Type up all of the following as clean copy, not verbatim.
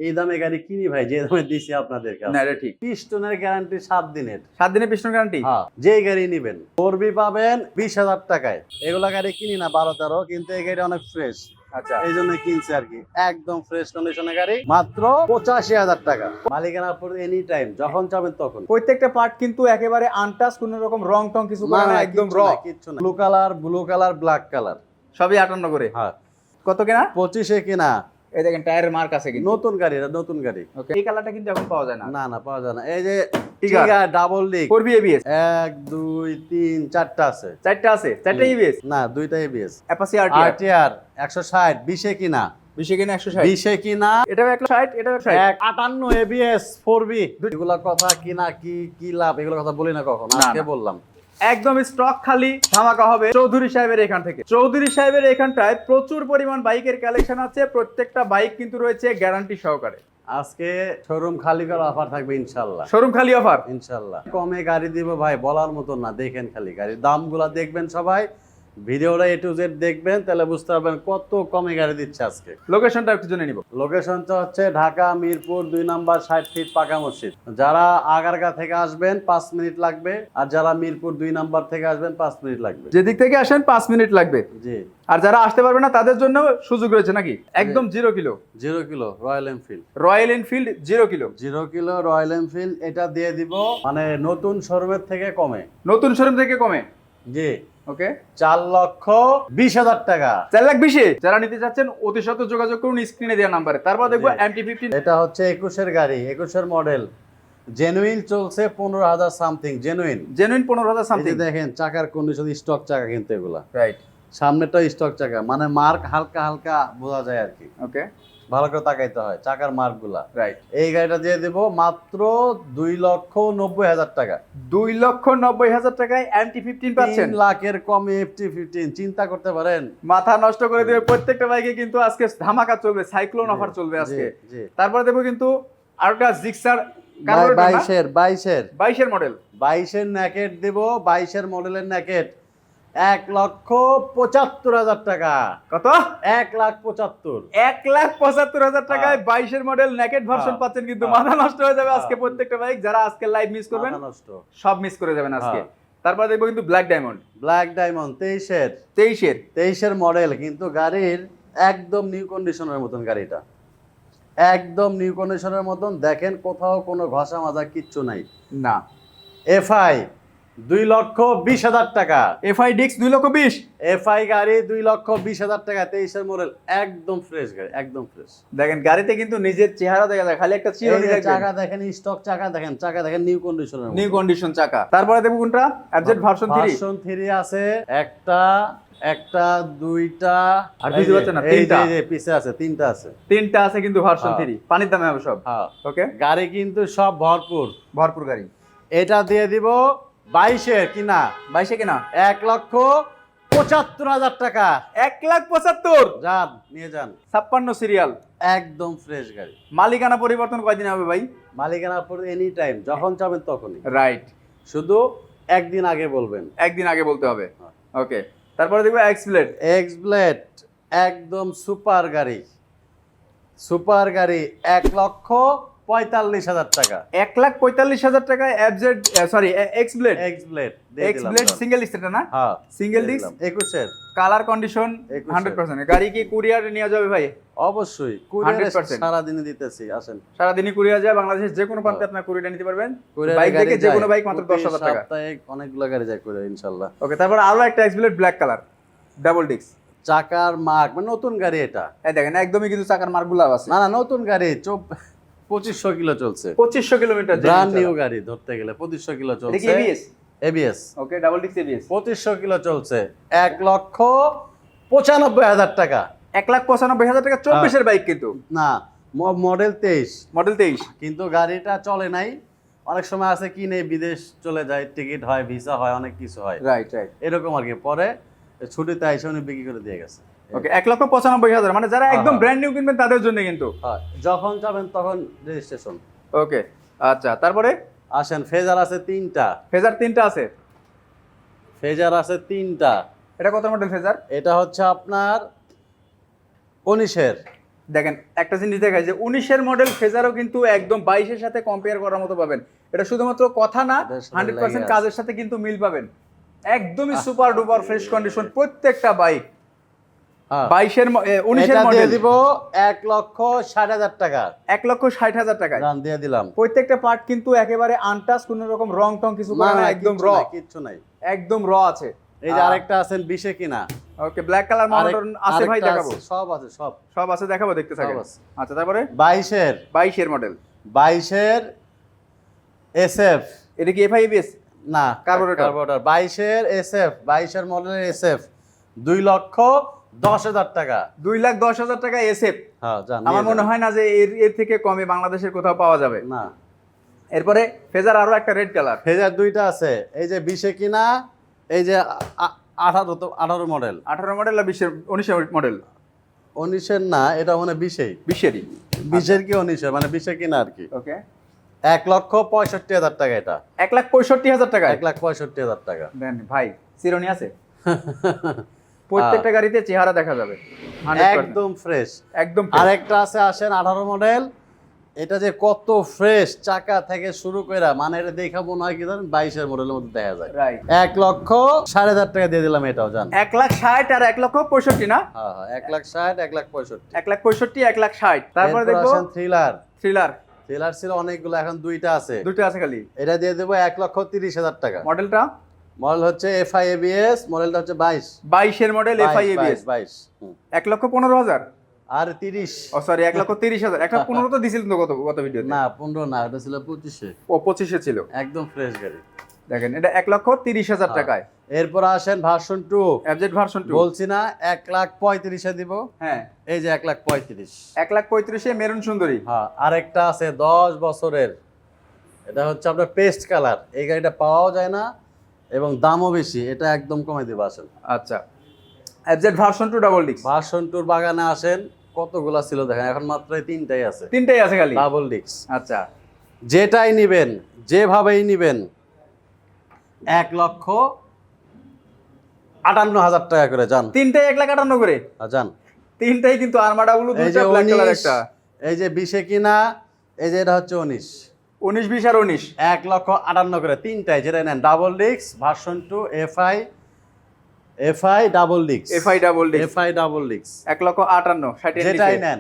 এই দামে গাড়ি কিনি ভাই, যে দামে দিছি আপনাদেরকে। না এটা ঠিক। পিস্টনের গ্যারান্টি 7 দিনের। 7 দিনের পিস্টন গ্যারান্টি। হ্যাঁ, যেই গাড়ি নিবেন 4B পাবেন 20,000 টাকায়। এগুলা গাড়ি কিনি না 12-13, কিন্তু এই গাড়ি অনেক ফ্রেশ। আচ্ছা, এই জন্য কিনছে আর কি। একদম ফ্রেশ কন্ডিশনের গাড়ি, মাত্র 85,000 টাকা। মালিকানা পুরো এনি টাইম, যখন চাবেন তখন। প্রত্যেকটা পার্ট কিন্তু একেবারে আনটাচ, কোনো রকম রং টং কিছু করা না, একদম র। কিচ্ছু না। ব্লু কালার, ব্ল্যাক কালার, সবই 58 করে। হ্যাঁ। কত কেনা? 25-এ কিনা। এই দেখেন টায়ারের মার্ক আছে কিন্তু। নতুন গাড়ি, এটা নতুন গাড়ি। ওকে, এই কালারটা কিন্তু এখন পাওয়া যায় না। না না, পাওয়া যায় না। এই যে টিগার ডাবল ডিক 4B ABS 1 2 3 4টা আছে। 4টা আছে, 4টা ABS না, 2টা ABS। অ্যাপাচি RTR RTR 160 20-এ কিনা। 20 কিনা 160, 20-এ কিনা। এটাও 160, এটাও 160। 58 ABS 4B। এগুলা কথা কিনা কি লাভ, এগুলো কথা বলি না কখন, আজকে বললাম। একদম স্টক খালি, ধামাকা হবে চৌধুরী সাহেবের এখান থেকে। চৌধুরী সাহেবের এখানটায় প্রচুর পরিমাণ বাইকের কালেকশন আছে। প্রত্যেকটা বাইক কিন্তু রয়েছে গ্যারান্টি সহকারে। আজকে শোরুম খালি করার অফার থাকবে ইনশাল্লাহ। শোরুম খালি অফার ইনশাল্লাহ। কমে গাড়ি দিব ভাই, বলার মতো না। দেখেন খালি গাড়ির দামগুলা দেখবেন সবাই, ভিডিওটা A to Z দেখবেন, তাহলে বুঝতে পারবেন কত কমে গাড়ি দিচ্ছে আজকে। লোকেশনটা একটু জেনে নিব। লোকেশনটা হচ্ছে ঢাকা মিরপুর 2 নম্বর 60 ফিট পাকা মসজিদ। যারা আগারগা থেকে আসবেন 5 মিনিট লাগবে, আর যারা মিরপুর 2 নম্বর থেকে আসবেন 5 মিনিট লাগবে। যেদিক থেকে আসেন 5 মিনিট লাগবে। জি। আর যারা আসতে পারবে না তাদের জন্য সুযোগ রয়েছে নাকি? একদম 0 kilo. 0 kilo royal Enfield. Royal Enfield 0 kilo. 0 kilo royal Enfield, এটা দিয়ে দিব মানে নতুন শোরুমের থেকে কমে। নতুন শোরুম থেকে কমে। জি। ওকে, 4,20,000 টাকা। 4,20,000 যারা নিতে চাচ্ছেন অতি সত্ত্ব যোগাযোগ করুন স্ক্রিনে দেওয়া নাম্বারে। তারপর দেখবো MT-15। এটা হচ্ছে 21-এর গাড়ি, 21-এর মডেল। জেনুইন চলছে 15,000 সামথিং। Genuine 15,000 something. দেখেন চাকার কন্ডিশন, স্টক চাকা কিন্তু এগুলা। রাইট। সামনেটা স্টক চাকা, মানে মার্ক হালকা হালকা বোঝা যায় আর কি। ওকে, ভালো করে তাকাইতে হয় চাকার মার্ক গুলা। রাইট। এই গাড়িটা দিয়ে দেব মাত্র 2,90,000 টাকা। 2,90,000 টাকায় MT-15 পাচ্ছেন। 3 লাখের কমে FT15, চিন্তা করতে পারেন। মাথা নষ্ট করে দেবে প্রত্যেকটা বাইকে কিন্তু আজকে ধামাকা চলবে, সাইক্লোন অফার চলবে আজকে। জি। তারপরে দেখবো কিন্তু আরেকটা জিক্সার 22-এর মডেল। 22-এর ন্যাকেট দেব, 22-এর মডেলের ন্যাকেট 1,75,000 টাকা। কত? 1,75,000। 1,75,000 টাকায় 22-এর মডেল নেকেট ভার্সন পাচ্ছেন কিন্তু। মাথা নষ্ট হয়ে যাবে আজকে প্রত্যেকটা বাইক। যারা আজকে লাইভ মিস করবেন সব মিস করে যাবেন আজকে। তারপর দেখবো কিন্তু ব্ল্যাক ডায়মন্ড 23-এর মডেল, কিন্তু গাড়ির একদম নিউ কন্ডিশনের মতন গাড়িটা। একদম নিউ কন্ডিশনের মতন। দেখেন কোথাও কোনো ঘষা মাজা কিচ্ছু নাই না। FI 2,20,000 টাকা। FI ডিক্স 2,20,000। FI গাড়ি 2,20,000 টাকা, 23-এর মডেল। একদম ফ্রেশ গাড়ি, একদম ফ্রেশ। দেখেন গাড়িতে কিন্তু নিজের চেহারা দেখা যায়, খালি একটা চিরুনি দেখবেন। চাকা দেখেন, স্টক চাকা দেখেন, চাকা দেখেন নিউ কন্ডিশনের, নিউ কন্ডিশন চাকা। তারপরে দেখব কোনটা? FZ ভার্সন 3 আছে। একটা দুইটা, আর বুঝতে পারছেন না, তিনটা পিছে আছে, তিনটা আছে কিন্তু ভার্সন 3 পানির দামে হবে সব। ওকে, গাড়ি কিন্তু সব ভরপুর গাড়ি। এটা দিয়ে দিব 22-এর কিনা। 22-এ কিনা 1,75,000 টাকা। 1,75,000 যান, নিয়ে যান। 56 সিরিয়াল, একদম ফ্রেশ গাড়ি। মালিকানা পরিবর্তন কয়দিন হবে ভাই? মালিকানা এনি টাইম, যখন চাবেন তখনই। রাইট। শুধু একদিন আগে বলবেন, একদিন আগে বলতে হবে। ওকে, তারপরে দেখবো এক্স ব্লেড একদম সুপার গাড়ি। 1,45,000 টাকা। 1,45,000 টাকায় এক্স ব্লেড সিঙ্গেল স্টেটা না? হ্যাঁ, সিঙ্গেল ডিস্ক 21-এর কালার কন্ডিশন 100%। গাড়ি কি কুরিয়ারে নিয়ে যাবে ভাই? অবশ্যই, কুরিয়ারে 100% সারা দিনে দিতেছি। আসেন, সারা দিনই কুরিয়ার যায়, বাংলাদেশের যে কোনো প্রান্তে আপনারা কুরিয়ারে নিতে পারবেন। বাইক দেখে যে কোনো বাইক মাত্র 10,000 টাকা। সপ্তাহে অনেকগুলো গাড়ি যায় কুরিয়ার ইনশাআল্লাহ। ওকে, তারপর আরো একটা x blade black colour double disc. চাকার মার্ক, মানে নতুন গাড়ি এটা। এই দেখেন একদমই কিন্তু চাকার মার্কগুলো আছে। না নতুন গাড়ি, 2500 কিলো চলছে। 2500 কিলোমিটার ব্র্যান্ড নিউ গাড়ি ধরতে গেলে 2500 কিলো চলছে। এটা কি ABS? ওকে, ডাবল ডিস্ক ABS। 2500 কিলো চলছে। 1,95,000 টাকা। 1,95,000 টাকা 24-এর বাইক কিন্তু। না, মডেল 23, তেইশ। কিন্তু গাড়িটা চলে নাই। অনেক সময় আছে কি নেই, বিদেশ চলে যায়, টিকিট হয়, ভিসা হয়, অনেক কিছু হয়। রাইট। এরকম আর কি। পরে ছুটিতে এসে উনি বিক্রি করে দিয়ে গেছে। ওকে, 1,95,000, মানে যারা একদম ব্র্যান্ড নিউ কিনবেন তাদের জন্য কিন্তু। যখন যাবেন তখন রেজিস্ট্রেশন। ওকে, আচ্ছা। তারপরে আসেন, ফেজার আছে 3টা। ফেজার 3টা আছে। এটা কত মডেল ফেজার? এটা হচ্ছে আপনার 19-এর। দেখেন একটা জিনিস দেখায় যে 19-এর মডেল ফেজারও কিন্তু একদম 22-এর সাথে কম্পেয়ার করার মতো পাবেন। এটা শুধুমাত্র কথা না, এটার সাথে 100% লেগে কাজের সাথে কিন্তু মিল পাবেন। একদমই সুপার ডুপার ফ্রেশ কন্ডিশন প্রত্যেকটা বাইক। 19-এর মডেল দিব 1,60,000 টাকা, 1,60,000 টাকায় জান দিয়ে দিলাম। প্রত্যেকটা পার্ট কিন্তু একেবারে আনটাচ, কোনো রকম রং টং কিছু করা না, একদম র, কিচ্ছু নাই, একদম র আছে। এই যে আরেকটা আছেন 20-এ কিনা, ওকে ব্ল্যাক কালার মনোটন আছে ভাই, দেখাবো সব আছে, সব আছে, দেখাবো, দেখতে থাকেন। আচ্ছা তারপরে 22-এর মডেল, 22-এর SF, এটা কি এফআইবিএস না কার্বোরেটর, 22-এর SF, 22-এর মডেলের SF 2,10,000 টাকা, 2,10,000 টাকা এসএফ। হ্যাঁ জান, আমার মনে হয় না যে এর থেকে কমে বাংলাদেশের কোথাও পাওয়া যাবে না। এরপরে ফেজার আরো একটা রেড কালার, ফেজার দুইটা আছে, এই যে 20-এ কিনা, এই যে 18 মডেল, 18 মডেল আর 19 মডেল, 19-এর না, এটা মানে 20-এই, 20-এরই, 20-এর কি 19-এর, মানে 20-এ কিনা আর কি। ওকে 1,65,000 টাকা, এটা 1,65,000 টাকা, 1,65,000 টাকা। দেন ভাই চিরুনি আছে প্রত্যেকটা গাড়িতে চেহারা দেখা যাবে 100%। একদম ফ্রেশ, একদম আরেকটা আছে, আসেন 18 মডেল, এটা যে কত ফ্রেশ চাকা থেকে শুরু করে, মানে এটা দেখা মনে হয় কি জানেন 22-এর মডেলের মধ্যে দেখা যায়। রাইট, 1,60,000 টাকা দিয়ে দিলাম, এটাও জান। 1,60,000 আর 1,65,000 না, হ্যাঁ 1,60,000, 1,65,000। 1,65,000, 1,60,000। তারপরে দেখবো থ্রিলার থ্রিলার ছিল অনেকগুলো, এখন দুইটা আছে, দুটো আছে খালি। এটা দিয়ে দেবো 1,30,000 টাকা। মডেলটা মডেল হচ্ছে FI ABS, মডেলটা হচ্ছে 22-এর মডেল এফআই এবিএস, 22। 1,15,000 আর 30, ও সরি 1,30,000, 1,15,000 তো দিছিলেন তো গত ভিডিওতে। না 15 না, এটা ছিল 25-এ, ও 25-এ ছিল, একদম ফ্রেশ গাড়ি। দেখেন এটা 1,30,000 টাকায়। এরপর আসেন ভার্সন 2, এফজেড ভার্সন 2, বলছি না 1,35,000-এ দিব, হ্যাঁ এই যে 1,35,000। 1,35,000 মেরুন সুন্দরী। হ্যাঁ আরেকটা আছে 10 বছরের, এটা হচ্ছে আপনার পেস্ট কালার, এই গাড়িটা পাওয়াও যায় না এবং দামও বেশি, এটা একদম কমাই দিব। আসেন আচ্ছা FZ version 2 double disc, version 2 বাগানে আসেন, কতগুলা ছিল দেখেন, এখন মাত্র 3টাই আছে, 3টাই আছে খালি ডাবল ডিস্ক। আচ্ছা যেটাই নিবেন, যেভাবেই নিবেন, 1,58,000 টাকা করে যান, 3টাই 1,58,000 করে যান। 3টাই কিন্তু আর্মাডা ব্লু, এই দুটো যে ব্ল্যাক কালার 19, একটা, এই যে 20-এ কিনা, এই যে এটা হচ্ছে 19, 19, 20 আর 19, 1,58,000 করে 3টাই, যেটা নেন double disc version 2 FI double disc, FI double disc, FI double disc 1,58,000, 60 এর যেটাই নিচে নেন,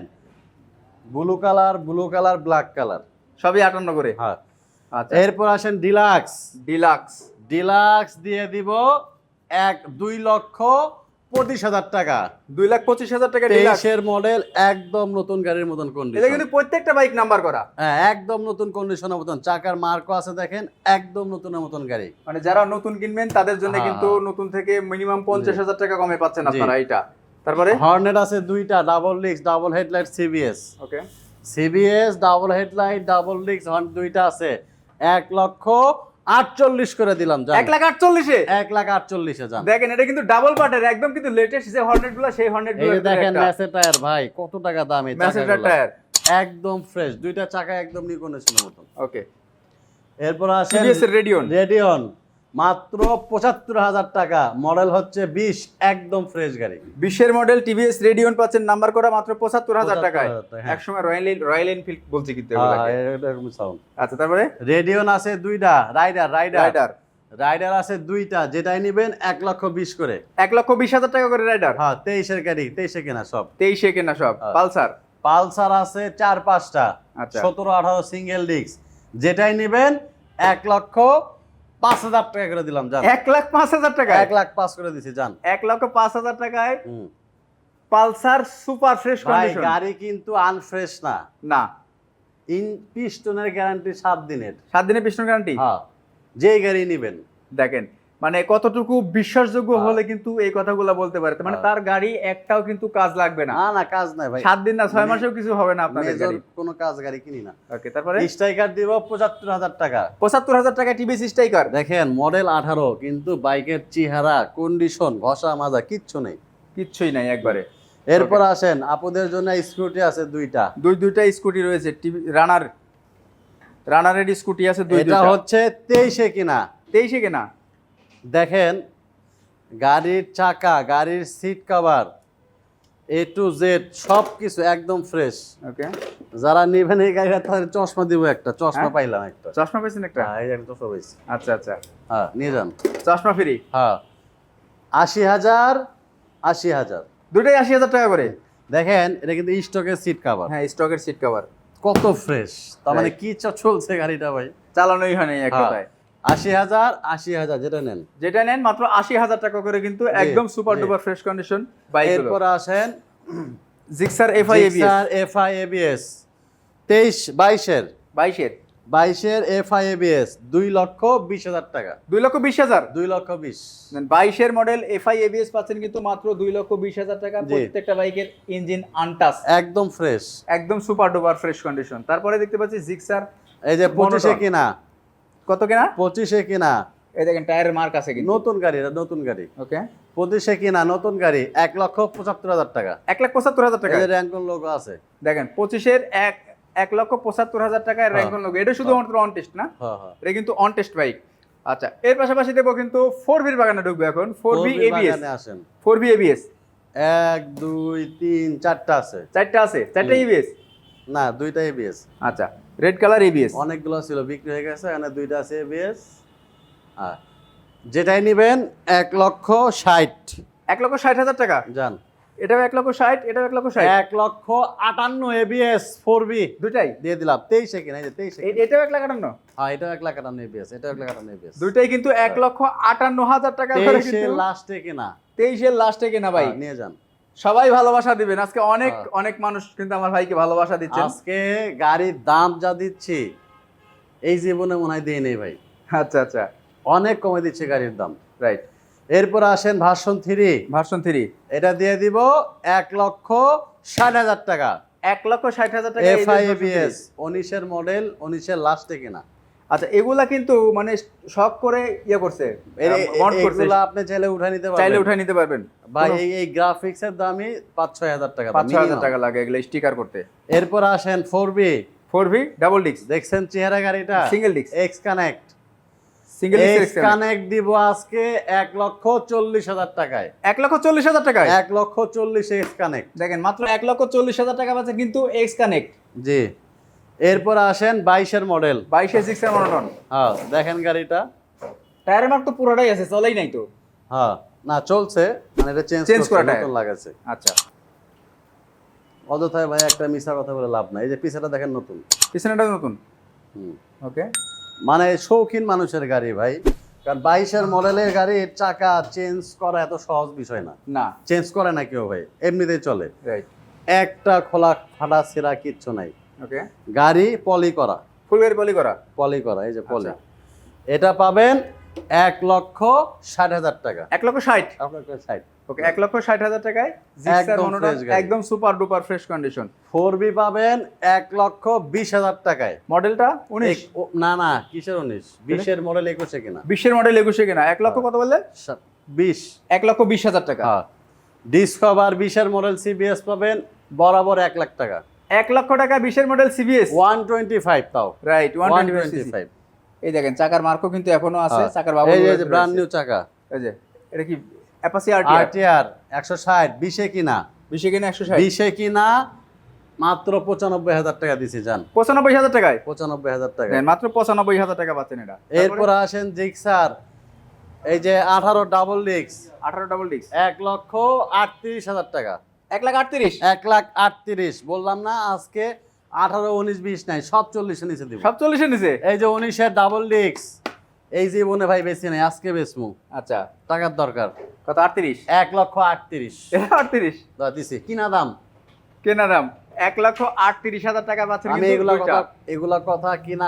ব্লু কালার ব্ল্যাক কালার, সবই 58 করে। হ্যাঁ। আচ্ছা এরপর আসেন ডিলাক্স দিয়ে দিব 2,25,000 টাকা, 2,25,000 টাকা ডিলাক্স। 23-এর মডেল, একদম নতুন গাড়ির মতন এটা কন্ডিশন, কিন্তু প্রত্যেকটা বাইক নাম্বার করা, হ্যাঁ একদম নতুন কন্ডিশনের মতন, চাকার মার্কও আছে দেখেন, একদম নতুনের মতন গাড়ি। মানে যারা নতুন কিনবেন তাদের জন্য হ্যাঁ, কিন্তু নতুন থেকে মিনিমাম 50,000 টাকা কমে পাচ্ছেন আপনারা এটা। তারপরে হর্নেট আছে দুইটা, double disc, double headlight, okay CBS double headlight, double disc, horn দুইটা আছে, 1,48,000 করে দিলাম, 1,48,000-এ 1,48,000-এ যান। দেখেন এটা কিন্তু ডাবল পার্টের, একদম কিন্তু লেটেস্ট যে হর্নেট গুলো, সেই হর্নেট এই গুলো যে দেখেন ম্যাসের টায়ার, ভাই কত টাকা দাম এই ম্যাসের চাকাগুলো, টায়ার, একদম ফ্রেশ, দুইটা চাকা একদম নিউ কন্ডিশনের মতন। ওকে এরপর আসেন টিভিএস এর রেডিয়ন, মাত্র 75,000 টাকা, মডেল হচ্ছে 20, একদম ফ্রেশ গাড়ি। 20-এর মডেল টিভিএস রেডিয়ন পাচ্ছেন নাম্বার করা মাত্র 75,000 টাকায়। 75,000 হ্যাঁ। একসময় রয়্যাল এনফিল্ড বলছি কিন্তু হ্যাঁ, এগুলাকে। এরকম সাউন্ড। আচ্ছা তারপরে রেডিয়ন আছে দুইটা, রাইডার রাইডার আছে দুইটা, যেটাই নিবেন 1,20,000 করে, 1,20,000 টাকা করে রাইডার। হ্যাঁ 23-এর গাড়ি, 23-এ কেনা সব, 23-এ কেনা সব। পালসার আছে 4-5টা, আচ্ছা 17-18 সিঙ্গেল ডিস্ক, যেটাই নিবেন 1,05,000 টাকা করে দিলাম, যান। 1,05,000 টাকা, 1,05,000 করে দিছি, যান। 1,05,000 টাকায় পালসার সুপার ফ্রেশ ভাই কন্ডিশন। গাড়ি কিন্তু আনফ্রেশ না, না পিস্টনের গ্যারান্টি 7 দিনের, 7 দিনের পিস্টন গ্যারান্টি। হ্যাঁ যেই গাড়ি নিবেন, দেখেন মানে কতটুকু বিশ্বাসযোগ্য হলে কিন্তু এই কথাগুলো বলতে পারে, মানে তার গাড়ি একটাও কিন্তু কাজ লাগবে না। না কাজ নাই ভাই, 7 দিন না 6 মাসেও কিছু হবে না আপনাদের মেজর গাড়ি, কোনো কাজ গাড়ি কিনি না। ওকে তারপরে স্ট্রাইকার দিব 75,000 টাকা, 75,000 টাকা টিভিএস স্ট্রাইকার। দেখেন মডেল 18, কিন্তু বাইকের চেহারা, কন্ডিশন, ঘষা মাজা কিচ্ছু নেই, কিচ্ছুই নাই একবারে। এরপর আসেন আপনাদের জন্য স্কুটি আছে দুইটা, দুইটা স্কুটি রয়েছে, টিভি রানারের স্কুটি আছে এটা হচ্ছে 23-এ কিনা, 23-এ কেনা। দেখেন গাড়ির চাকা, গাড়ির seat cover, A to Z সব কিছু একদম ফ্রেশ। ওকে, যারা নেবেন এই গাড়িটা তাদের চশমা দিব একটা, চশমা পাইলাম একটা। চশমা পেয়েছেন একটা? হ্যাঁ, এই যে একটা চশমা পাইছি। আচ্ছা আচ্ছা, হ্যাঁ, নিয়ে যান। চশমা ফ্রি। হ্যাঁ, 80,000 80,000 দুটোই 80,000 টাকা করে। দেখেন এটা কিন্তু স্টকের সিট কভার। হ্যাঁ, স্টকের সিট কভার। কত ফ্রেশ, তার মানে Right. কি চলছে গাড়িটা ভাই। চালানোই হয় নাই এক কথায়। 80,000 80,000 যেটা নেন, যেটা নেন মাত্র 80,000 টাকা করে, কিন্তু একদম সুপার জি। Duper fresh condition bike. এরপর আসেন Gixxer FI ABS. Gixxer FI ABS 22 22 এর এফআই এবিএস 2,20,000 টাকা। 2,20,000। 2,20,000 22 এর মডেল এফআই এবিএস পাচ্ছেন কিন্তু মাত্র 2,20,000 টাকা। জি। প্রত্যেকটা বাইকের ইঞ্জিন আনটাচ, একদম ফ্রেশ। একদম সুপার ডুপার ফ্রেশ কন্ডিশন। তারপরে দেখতে পাচ্ছি জিক্সার, এই যে 25 কিনা, কত কিনা? 25 কিনা, এই দেখেন টায়ারের মার্ক আছে কিন্তু। নতুন গাড়ি, এটা নতুন গাড়ি। ওকে, 25 কিনা নতুন গাড়ি 1,75,000 টাকা। 1,75,000 টাকা। এদের র্যাঙ্কন লোগো আছে। দেখেন 25 এর 1,75,000 টাকায় হ্যাঁ। র্যাঙ্কন লোগো। এটা শুধুমাত্র অন টেস্ট না, হ্যাঁ হ্যাঁ, এটা কিন্তু অন টেস্ট বাইক। আচ্ছা, এর পাশাপাশি দেখবো কিন্তু 4V বাগানে ঢুকবে এখন। 4V এবিএস, বাগানে আসেন। 4V এবিএস 1 2 3 4টা আছে। চারটা আছে, চারটা এবিএস। না, 2টা এবিএস। আচ্ছা, রেড কালার এবিএস। অনেকগুলো ছিল, বিক্রি হয়ে গেছে, এখানে 2টা আছে এবিএস। হ্যাঁ, যেটাই নেবেন 1,60,000 1,60,000 টাকা। জান। এটাও 1,60,000, এটাও 1,60,000। 1,58,000 এবিএস 4V দুটাই দিয়ে দিলাম। 23 কিনা, এই যে 23 কিনা। এটাও 1,58,000। হ্যাঁ, এটাও 1,58,000 এবিএস, এটাও 1,58,000 এবিএস। দুইটাই কিন্তু 1,58,000 টাকা করে 23 কিন্তু। এর লাস্টে কিনা। 23 এর লাস্টে কেনা ভাই। হ্যাঁ, নিয়ে যান। সবাই ভালোবাসা দিবেন আজকে। অনেক হ্যাঁ। অনেক মানুষ কিন্তু আমার ভাইকে ভালোবাসা দিচ্ছেন। আজকে গাড়ির দাম যা দিচ্ছি এই জীবনে মনে হয় দিয়ে নেই ভাই। আচ্ছা আচ্ছা, অনেক কমে দিচ্ছে গাড়ির দাম। রাইট। এরপর আসেন ভার্সন 3। ভার্সন 3 এটা দিয়ে দিব 1,60,000 টাকা। 1,60,000 টাকা। এফআই এবিএস 19 এর মডেল, 19 এর লাস্টে কিনা। আচ্ছা, এগুলা কিন্তু মানে শখ করে ইয়ে করছে, বন্ড করছে। এগুলা আপনি চাইলে উঠাই নিতে পারবেন, চাইলে উঠাই নিতে পারবেন ভাই। এই গ্রাফিক্সের দামই 5-6 টাকা, 5-6 টাকা লাগে এগুলো স্টিকার করতে। এরপর আসেন 4V। 4V ডাবল ডিস্ক, দেখছেন চেহারা গাড়িটা, single disc, X connect. Single X disc. Connect দিব আজকে 1,40,000 টাকায়। 1,40,000 টাকায় 1,40,000 এক্স কানেক্ট। দেখেন মাত্র 1,40,000 টাকা পাচ্ছে কিন্তু এক্স কানেক্ট। জি। এরপর আসেন 22 এর মডেল। 22 এর 6 এর মনোটন। হ্যাঁ, দেখেন গাড়িটা। টায়ারের মার্ক তো পুরোটাই আছে, চলেই নাই তো। হ্যাঁ, না চলছে, মানে এটা চেঞ্জ করা করা টায়ার। নতুন লাগাচ্ছে। আচ্ছা, অযথায় ভাই একটা মিছা কথা বলে লাভ নাই। এই যে পিছাটা দেখেন নতুন। পিছনেটা নতুন। হুম। ওকে, মানে শৌখিন মানুষের গাড়ি ভাই, কারণ 22 এর মডেলের গাড়ির চাকা চেঞ্জ করা এত সহজ বিষয় না। না, চেঞ্জ করে না কেউ ভাই, এমনিতেই চলে। রাইট। একটা খোলা ফাটা ছেঁড়া কিচ্ছু নাই। ওকে, গাড়ি পলি করা, ফুল গাড়ি পলি করা। পলি করা, এই যে পলি। আচ্ছা। এটা পাবেন 1,60,000 টাকা। 1,60,000। আপনার 60। ওকে, 1,60,000 টাকায় জিক্সার একদম মনোটন, fresh গাড়ি। একদম super duper fresh condition. 4B পাবেন 1,20,000 টাকায়। মডেলটা 19। না না, কিসের 19? 20 এর মডেল 21 কিনা। 20 এর মডেল 21 কেনা। 1 লক্ষ কত বললে? 20। 1,20,000 টাকা। হ্যাঁ, ডিসকভার 20 এর মডেল সিবিএস পাবেন বরাবর 1 লাখ টাকা। 1 লক্ষ টাকা 20 এর মডেল সিবিএস। 125 তাও। রাইট, 125 125। এই দেখেন চাকার মার্কও কিন্তু এখনো আছে, চাকার বাবু। এই যে ব্র্যান্ড নিউ চাকা। এই যে এটা কি অ্যাপাচি আরটিআর? আরটিআর 160 20 এ কিনা। 20 এ কিনা 160। 20 এ কিনা মাত্র 95,000 টাকা দিছি জান। 95,000 টাকায় 95,000 টাকা। দেন, মাত্র 95,000 টাকা পাচ্ছেন এটা। এরপর আসেন জিক্সার, এই যে 18 ডাবল ডিস্ক, 18 ডাবল ডিস্ক 1,38,000 টাকা। 1,38,000। 1,38,000 বললাম না আজকে 18 19 20 নাই, সব 40 এর নিচে দিব। সব 40 এর নিচে। এই যে 19 এর ডাবল ডিস্ক, এই জীবনে ভাই বেশি নাই, আজকে বেচমু। আচ্ছা, টাকার দরকার। কত? 38। 1,38,000 এটা 38 দাও দিছি। কিনা দাম কেনা দাম 1,38,000 টাকা পাচ্ছেন আমি কিন্তু এগুলা কথা কিনা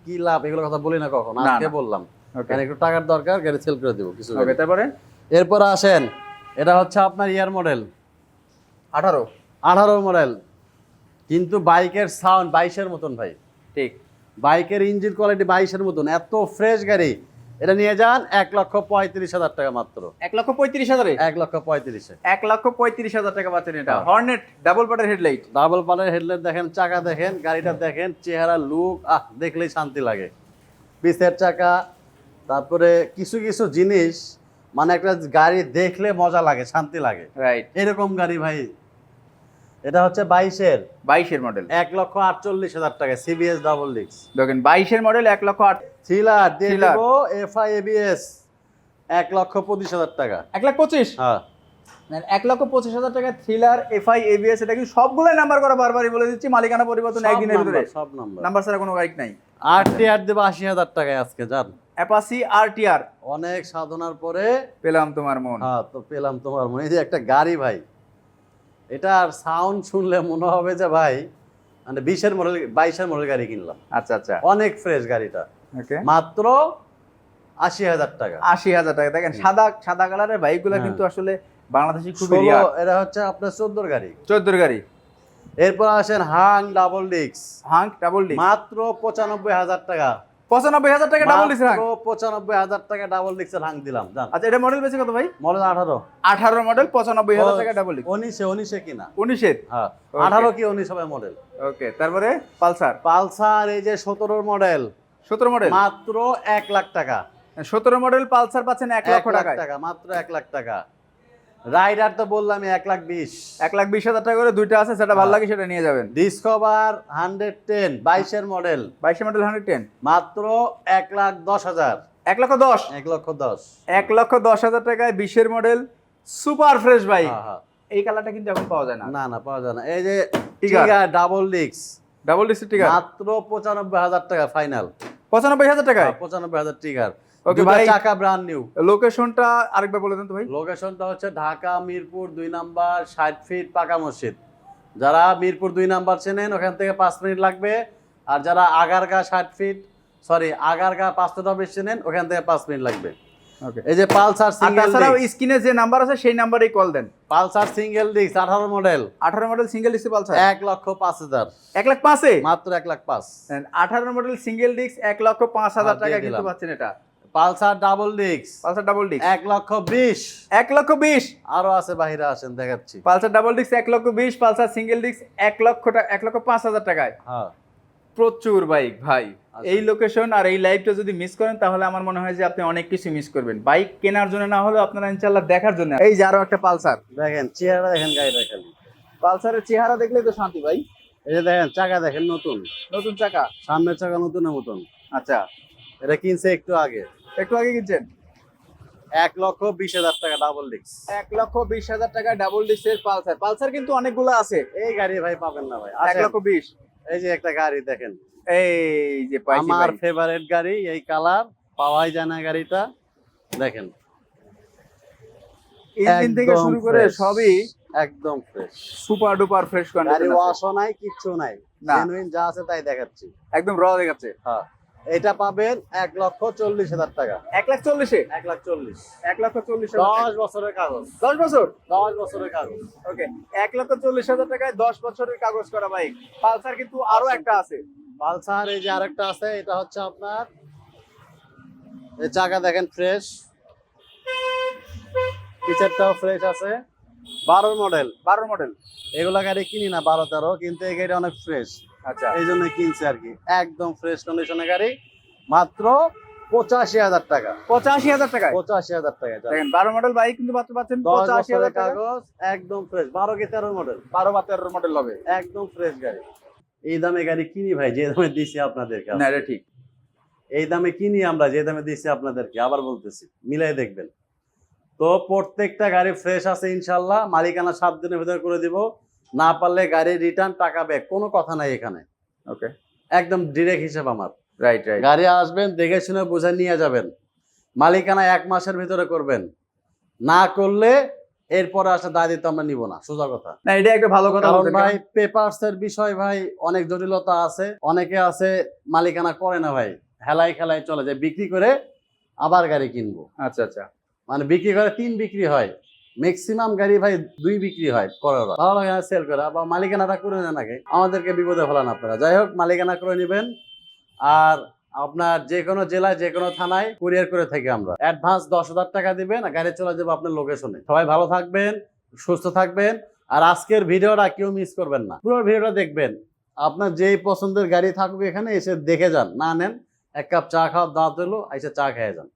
কি লাভ এগুলো কথা বলি না কখন, না, আজকে না। বললাম। ওকে, কারণ একটু টাকার দরকার, গাড়ি সেল করে দেবো কিছু। ওকে, তারপরে এরপর আসেন, এটা হচ্ছে আপনার ইয়ার মডেল 18 মডেল, কিন্তু বাইকের সাউন্ড 22 এর মতন ভাই। ঠিক। বাইকের ইঞ্জিন কোয়ালিটি 22 এর মতন, এত ফ্রেশ গাড়ি। এটা নিয়ে যান 1,35,000 টাকা মাত্র। 1,35,000 1,35,000 1,35,000 টাকা পাচ্ছেন এটা। হ্যাঁ। হর্নেট ডাবল পার্টের হেডলাইট। ডাবল পালের হেডলাইট দেখেন, চাকা দেখেন, গাড়িটা দেখেন, চেহারা লুক দেখলেই শান্তি লাগে। পিছের চাকা, তারপরে কিছু কিছু জিনিস, মানে একটা গাড়ি দেখলে মজা লাগে, শান্তি লাগে। রাইট। এরকম গাড়ি ভাই এটা হচ্ছে 22-এর 22-এর মডেল, 1,48,000 টাকা সিবিএস ডাবল ডিস্ক। দেখেন 22-এর মডেল 1,08,000, থ্রিলার দিয়ে Thriller। দেবো এফআই এবিএস 1,25,000 টাকা। 1,25,000, হ্যাঁ 1,25,000 টাকা থ্রিলার এফআই এবিএস। এটা কিন্তু সবগুলোই নাম্বার করা, বারবারই বলে দিচ্ছি, মালিকানা পরিবর্তন একদিনের ভিতরে, সব নাম্বার। নাম্বার ছাড়া কোনো বাইক নাই। আরটিআর দেবো 80,000 টাকায় আজকে জান। অ্যাপাচি আরটিআর অনেক সাধনার পরে পেলাম তোমার মন। হ্যাঁ তো পেলাম তোমার মনে। এই যে একটা গাড়ি ভাই, এটার সাউন্ড শুনলে মনে হবে যে ভাই মানে 20-এর মডেল 22-এর মডেল গাড়ি কিনলাম। আচ্ছা আচ্ছা, অনেক ফ্রেশ গাড়িটা, ওকে, মাত্র 80,000 টাকা। 80,000 টাকা। দেখেন সাদা সাদা কালারের বাইকগুলো হ্যাঁ। কিন্তু আসলে বাংলাদেশি খুবই রিয়ার। এটা হচ্ছে আপনার 14 গাড়ি। 14 গাড়ি। এরপর আসেন Hunk double disc, Hunk double disc, মাত্র 95,000 টাকা। 95,000 টাকা ডাবল ডিস্ক হাঙ্ক। 95,000 টাকা ডাবল ডিস্কের হাং দিলাম জান। আচ্ছা, এটা মডেল বেশি কত ভাই? মডেল 18। 18 মডেল 95,000 টাকা ডাবল ডিস্ক। 19 কিনা। 19-এর, হ্যাঁ Okay. 18 কি 19 হবে মডেল। ওকে। তারপরে পালসার পালসার এই যে 17 মডেল, 17 মডেল, মাত্র 1 লাখ টাকা। 17 মডেল পালসার পাচ্ছেন 1 লক্ষ 1 লাখ টাকায়। টাকা, মাত্র 1 লাখ টাকা। রাইডার তো বললামই 1,20,000। 1,20,000 টাকা করে দুইটা আছে, সেটা ভালো লাগে সেটা নিয়ে যাবেন। ডিসকভার 110 22-এর মডেল, 22 মডেল 110, মাত্র 1,10,000। 1,10,000, 1,10,000। 1,10,000 টাকায় 20-এর মডেল সুপার ফ্রেশ বাইক। হ্যাঁ, হ্যাঁ। এই কালারটা কিন্তু এখন পাওয়া যায় না। না না পাওয়া যায় না। এই যে Tiger। Tiger double disc, double disc Tiger মাত্র 95,000 টাকা ফাইনাল। 95,000 টাকায়। 95,000 টিগার। Okay, দুটো ভাই। চাকা ব্র্যান্ড নিউ। লোকেশনটা আরেকবার বলে দেন তো ভাই। লোকেশনটা হচ্ছে ঢাকা মিরপুর 2 নাম্বার 60 ফিট পাকা মসজিদ। যারা মিরপুর 2 নাম্বার চেনেন ওখান থেকে 5 মিনিট লাগবে। আর যারা আগারগা 60 ফিট আগারগা 500 অফিস চেনেন ওখান থেকে 5 মিনিট লাগবে। ওকে। এই যে পালসার আর সিঙ্গেল তাছাড়াও ডিস্ক, স্ক্রিনে যে নাম্বার আছে সেই নাম্বারেই কল দেন। Pulsar single disc 18 model, 18 model single disc Pulsar 1,05,000। 1,05,000-এ মাত্র 1,05,000। 18 মডেল সিঙ্গেল ডিস্ক 1,05,000 দিয়ে টাকা দিলাম। কিন্তু পাচ্ছেন এটা। Pulsar double disc Pulsar double disc 1,20,000। 1,20,000, আরো আছে বাহিরে আসেন দেখাচ্ছি। Pulsar double disc 1,20,000, Pulsar single disk 1,00,000 টাকা, 1,05,000 টাকায়। হ্যাঁ প্রচুর বাইক ভাই। আচ্ছা। এই লোকেশন আর এই লাইভটা যদি মিস করেন তাহলে আমার মনে হয় যে আপনি অনেক কিছু মিস করবেন। বাইক কেনার জন্য না হলেও আপনারা ইনশাআল্লাহ দেখার জন্য। এই যে আরো একটা পালসার, দেখেন চেহারা দেখেন গাড়িটা খালি। পালসারের চেহারা দেখলে তো শান্তি ভাই। এই যে দেখেন চাকা দেখেন নতুন, নতুন চাকা। সামনের চাকা নতুনের মতন। আচ্ছা, এটা কিনছে একটু আগে। একটু আগে কিনছেন। 1,20,000 টাকা ডাবল ডিস্ক। 1,20,000 টাকা ডাবল ডিস্কের পালসার। পালসার কিন্তু অনেকগুলো আছে। এই গাড়ি ভাই পাবেন না ভাই। 1,20,000। এই যে একটা গাড়ি দেখেন, এই যে পাইছি আমার ভাই। ফেভারিট গাড়ি, এই কালার পাওয়াই যায় না গাড়িটা। দেখেন ইঞ্জিন থেকে একদম শুরু করে fresh, সবই একদম ফ্রেশ। সুপার ডুপার ফ্রেশ গাড়ি কন্ডিশন। ওয়াশও নাই, কিচ্ছু নাই, না। জেনুইন যা আছে তাই দেখাচ্ছি। একদম র দেখাচ্ছে। হ্যাঁ এটা পাবেন 1,40,000 টাকা। 1,40,000-এ 1,40,000। 1,40,000 10 বছরের কাগজ। 10 বছর। 10 বছরের কাগজ। ওকে, 1,40,000 টাকায় 10 বছরের কাগজ করা বাইক। পালসার কিন্তু আরো একটা আছে। পালসার এই যে আরেকটা আছে, এটা হচ্ছে আপনার এই চাকা দেখেন ফ্রেশ, পিছারটাও ফ্রেশ আছে। 12 মডেল। 12 মডেল। এগুলা গাড়ি কিনি না 12-13, কিন্তু এই গাড়ি অনেক ফ্রেশ, আচ্ছা, এই জন্য কিনছি আর কি। একদম ফ্রেশ কন্ডিশনের গাড়ি, মাত্র 85,000 টাকা। 85,000 টাকায়। 85,000 টাকা। দেখেন 12 মডেল বাইক কিন্তু মাত্র পাচ্ছেন 10 85,000 বছরের টাকা। কাগজ, একদম ফ্রেশ। 12 কি 13 মডেল, 12 বা 13 মডেল হবে। একদম ফ্রেশ গাড়ি। এই দামে গাড়ি কিনি ভাই, যে দামে দিছি আপনাদেরকে। না, এটা ঠিক। এই দামে কিনি আমরা, যে দামে দিছি আপনাদেরকে। আবার বলতেছি, মিলাই দেখবেন। তো প্রত্যেকটা গাড়ি ফ্রেশ আছে ইনশাল্লাহ। মালিকানা 7 দিনের ভিতরে করে দিব। না পারলে গাড়ি রিটার্ন, টাকা ব্যাক, কোনো কথা নাই এখানে। ওকে, একদম ডিরেক্ট হিসাব আমার। Right right. গাড়ি আসবেন, দেখে শুনে বুঝে নিয়ে যাবেন। মালিকানা 1 মাসের ভিতরে করবেন, না করলে এরপরে আসা দায় দিতে আমরা নিব না, সোজা কথা। না, এটা একটা ভালো কথা কারণ বলছেন ভাই পেপারস এর বিষয় ভাই অনেক জটিলতা আছে। অনেকে আছে মালিকানা করে না ভাই, হেলাই খেলাই চলে যায়, বিক্রি করে আবার গাড়ি কিনবো। আচ্ছা আচ্ছা। মানে বিক্রি করে 3 বিক্রি হয়, ম্যাক্সিমাম গাড়ি ভাই 2 বিক্রি হয়। করে ওরা ভালো লাগে না সেল করে, বা মালিকানাটা করে নেন আগে, আমাদেরকে বিপদে ফেলান আপনারা। যাই হোক, মালিকানা করে নেবেন। আর আপনার যে কোনো জেলায়, যে কোনো থানায় কুরিয়ার করে থাকি আমরা। অ্যাডভান্স 10,000 টাকা দিবেন, আর গাড়ি চলে যাবো আপনার লোকেশনে। সবাই ভালো থাকবেন, সুস্থ থাকবেন। আর আজকের ভিডিওটা কেউ মিস করবেন না, পুরো ভিডিওটা দেখবেন। আপনার যেই পছন্দের গাড়ি থাকবে এখানে এসে দেখে যান। না নেন, 1 কাপ চা খাওয়ার দাওয়াত হলো, এসে চা খেয়ে যান।